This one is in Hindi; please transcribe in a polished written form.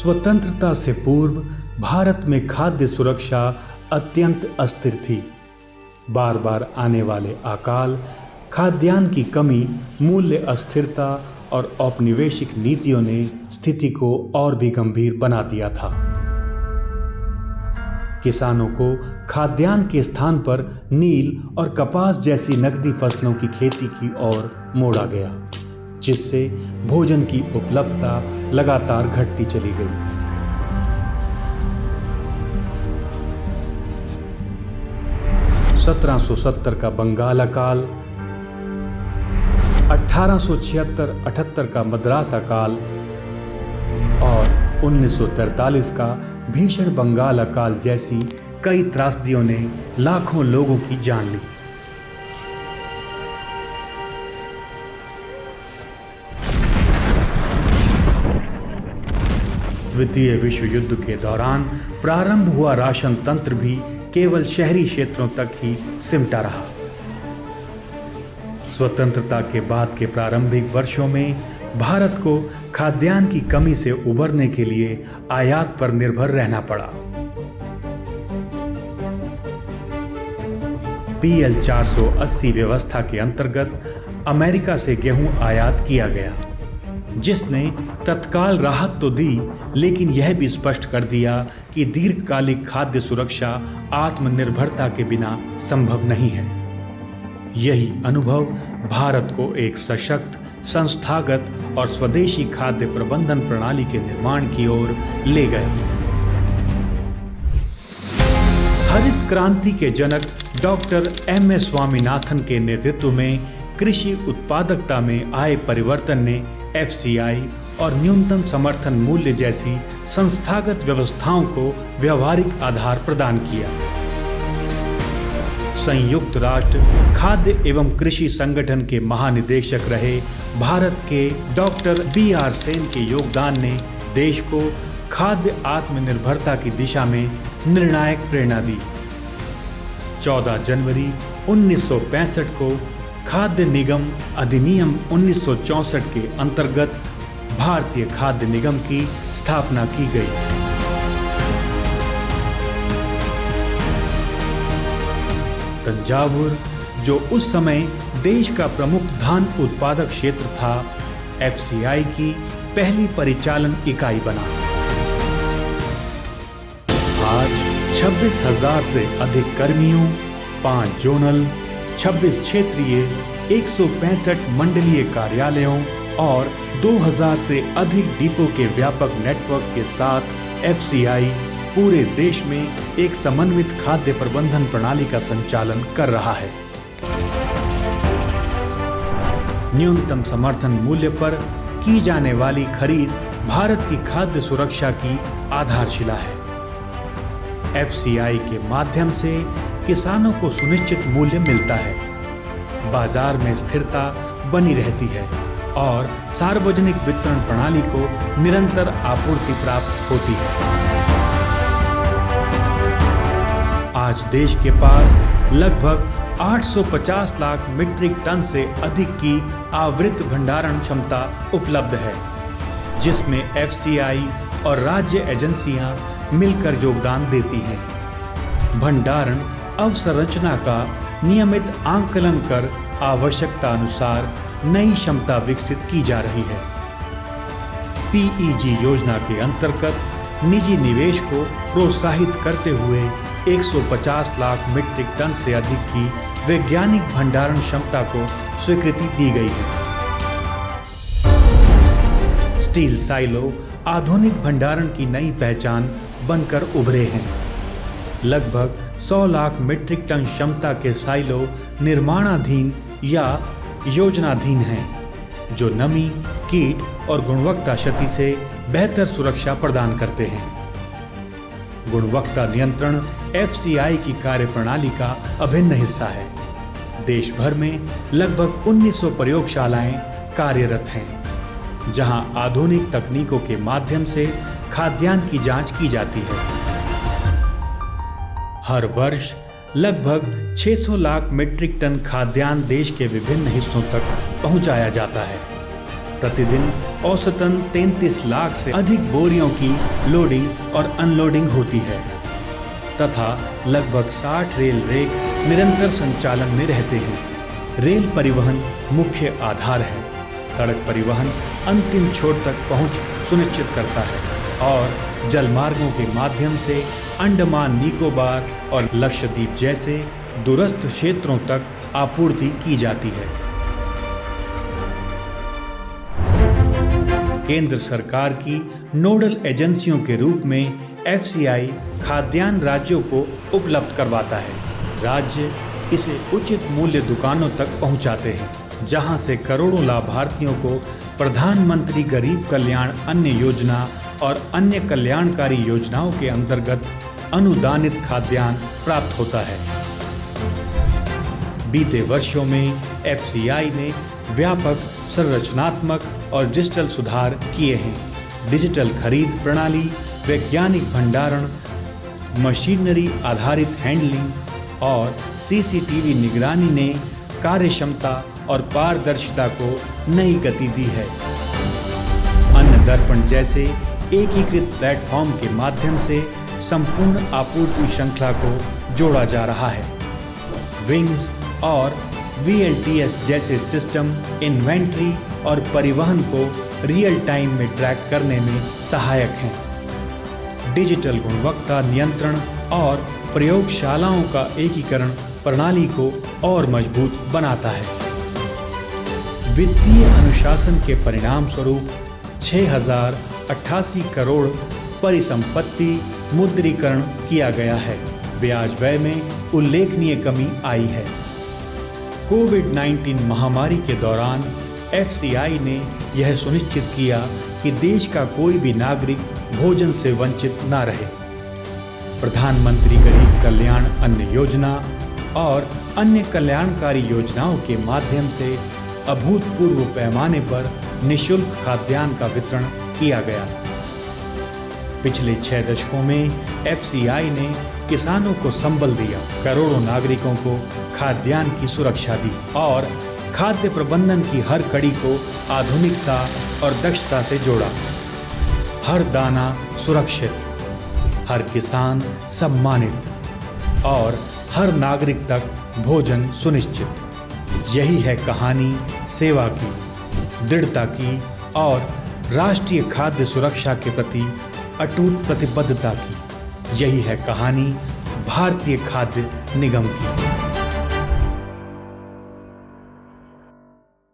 स्वतंत्रता से पूर्व भारत में खाद्य सुरक्षा अत्यंत अस्थिर थी। बार बार आने वाले अकाल, खाद्यान्न की कमी, मूल्य अस्थिरता और औपनिवेशिक नीतियों ने स्थिति को और भी गंभीर बना दिया था। किसानों को खाद्यान्न के स्थान पर नील और कपास जैसी नकदी फसलों की खेती की ओर मोड़ा गया, जिससे भोजन की उपलब्धता लगातार घटती चली गई। (1770) का बंगाल अकाल, 1876-78 का मद्रास अकाल और 1943 का भीषण बंगाल अकाल जैसी कई त्रासदियों ने लाखों लोगों की जान ली। द्वितीय विश्व युद्ध के दौरान प्रारंभ हुआ राशन तंत्र भी केवल शहरी क्षेत्रों तक ही सिमटा रहा। स्वतंत्रता के बाद के प्रारंभिक वर्षों में भारत को खाद्यान्न की कमी से उबरने के लिए आयात पर निर्भर रहना पड़ा। PL 480 व्यवस्था के अंतर्गत अमेरिका से गेहूं आयात किया गया, जिसने तत्काल राहत तो दी, लेकिन यह भी स्पष्ट कर दिया कि दीर्घकालिक खाद्य सुरक्षा आत्मनिर्भरता के बिना संभव नहीं है। यही अनुभव भारत को एक सशक्त, संस्थागत और स्वदेशी खाद्य प्रबंधन प्रणाली के निर्माण की ओर ले गए। हरित क्रांति के जनक डॉक्टर MS स्वामीनाथन के नेतृत्व में कृषि उत्पादकता में आए परिवर्तन ने FCI और न्यूनतम समर्थन मूल्य जैसी संस्थागत व्यवस्थाओं को व्यवहारिक आधार प्रदान किया। संयुक्त राष्ट्र खाद्य एवं कृषि संगठन के महानिदेशक रहे भारत के डॉक्टर BR सेन के योगदान ने देश को खाद्य आत्मनिर्भरता की दिशा में निर्णायक प्रेरणा दी। 14 जनवरी 1965 को खाद्य निगम अधिनियम 1964 के अंतर्गत भारतीय खाद्य निगम की स्थापना की गई। तंजावुर, जो उस समय देश का प्रमुख धान उत्पादक क्षेत्र था, FCI की पहली परिचालन इकाई बना। आज 26,000 से अधिक कर्मियों, 5 जोनल, 26 क्षेत्रीय, 165 मंडलीय कार्यालयों और 2000 से अधिक डिपो के व्यापक नेटवर्क के साथ FCI पूरे देश में एक समन्वित खाद्य प्रबंधन प्रणाली का संचालन कर रहा है। न्यूनतम समर्थन मूल्य पर की जाने वाली खरीद भारत की खाद्य सुरक्षा की आधारशिला है। FCI के माध्यम से किसानों को सुनिश्चित मूल्य मिलता है, बाजार में स्थिरता बनी रहती है और सार्वजनिक वितरण प्रणाली को निरंतर आपूर्ति प्राप्त होती है। आज देश के पास लगभग 850 लाख मीट्रिक टन से अधिक की आवृत भंडारण क्षमता उपलब्ध है, जिसमें FCI और राज्य एजेंसियां मिलकर योगदान देती हैं। भंडारण अवसंरचना का नियमित आंकलन कर आवश्यकता अनुसार नई क्षमता विकसित की जा रही है। PEG योजना के अंतर्गत निजी निवेश को प्रोत्साहित करते हुए 150 लाख मीट्रिक टन से अधिक की वैज्ञानिक भंडारण क्षमता को स्वीकृति दी गई है। स्टील साइलो आधुनिक भंडारण की नई पहचान बनकर उभरे हैं। लगभग 100 लाख मीट्रिक टन क्षमता के साइलो निर्माणाधीन या योजनाधीन हैं, जो नमी, कीट और गुणवत्ता क्षति से बेहतर सुरक्षा प्रदान करते हैं। गुणवत्ता नियंत्रण FCI की कार्यप्रणाली का अभिन्न हिस्सा है। देश भर में लगभग 1900 प्रयोगशालाएं कार्यरत हैं, जहां आधुनिक तकनीकों के माध्यम से खाद्यान्न की जांच की जाती है। हर वर्ष लगभग 600 लाख मीट्रिक टन खाद्यान्न देश के विभिन्न हिस्सों तक पहुंचाया जाता है। प्रतिदिन औसतन 33 लाख से अधिक बोरियों की लोडिंग और अनलोडिंग होती है तथा लगभग 60 रेल रेक निरंतर संचालन में रहते हैं। रेल परिवहन मुख्य आधार है। सड़क परिवहन अंतिम छोर तक पहुंच सुनिश्चित करता है और जलमार्गों के माध्यम से अंडमान निकोबार और लक्षद्वीप जैसे दूरस्थ क्षेत्रों तक आपूर्ति की जाती है। केंद्र सरकार की नोडल एजेंसियों के रूप में FCI खाद्यान्न राज्यों को उपलब्ध करवाता है। राज्य इसे उचित मूल्य दुकानों तक पहुंचाते हैं, जहां से करोड़ों लाभार्थियों को प्रधानमंत्री गरीब कल्याण अन्न योजना और अन्य कल्याणकारी योजनाओं के अंतर्गत अनुदानित खाद्यान्न प्राप्त होता है। बीते वर्षों में FCI ने व्यापक संरचनात्मक और डिजिटल सुधार किए हैं। डिजिटल खरीद प्रणाली, वैज्ञानिक भंडारण, मशीनरी आधारित हैंडलिंग और CCTV निगरानी ने कार्य क्षमता और पारदर्शिता को नई गति दी है। अन्न दर्पण जैसे एकीकृत प्लेटफॉर्म के माध्यम से संपूर्ण आपूर्ति श्रृंखला को जोड़ा जा रहा है। विंग्स और VLTS जैसे सिस्टम इन्वेंट्री और परिवहन को रियल टाइम में ट्रैक करने में सहायक हैं। डिजिटल गुणवत्ता नियंत्रण और प्रयोगशालाओं का एकीकरण प्रणाली को और मजबूत बनाता है। वित्तीय अनुशासन के परिणाम स्वरूप 6088 करोड़ परिसंपत्ति मुद्रीकरण किया गया है। ब्याज व्यय में उल्लेखनीय कमी आई है। कोविड-19 महामारी के दौरान FCI ने यह सुनिश्चित किया कि देश का कोई भी नागरिक भोजन से वंचित न रहे। प्रधानमंत्री गरीब कल्याण अन्न योजना और अन्य कल्याणकारी योजनाओं के माध्यम से अभूतपूर्व पैमाने पर निःशुल्क खाद्यान्न का वितरण किया गया। पिछले 6 दशकों में FCI ने किसानों को संबल दिया, करोड़ों नागरिकों को खाद्यान्न की सुरक्षा दी और खाद्य प्रबंधन की हर कड़ी को आधुनिकता और दक्षता से जोड़ा। हर दाना सुरक्षित, हर किसान सम्मानित और हर नागरिक तक भोजन सुनिश्चित। यही है कहानी सेवा की, दृढ़ता की और राष्ट्रीय खाद्य सुरक्षा के प्रति अटूट प्रतिबद्धता की। यही है कहानी भारतीय खाद्य निगम की।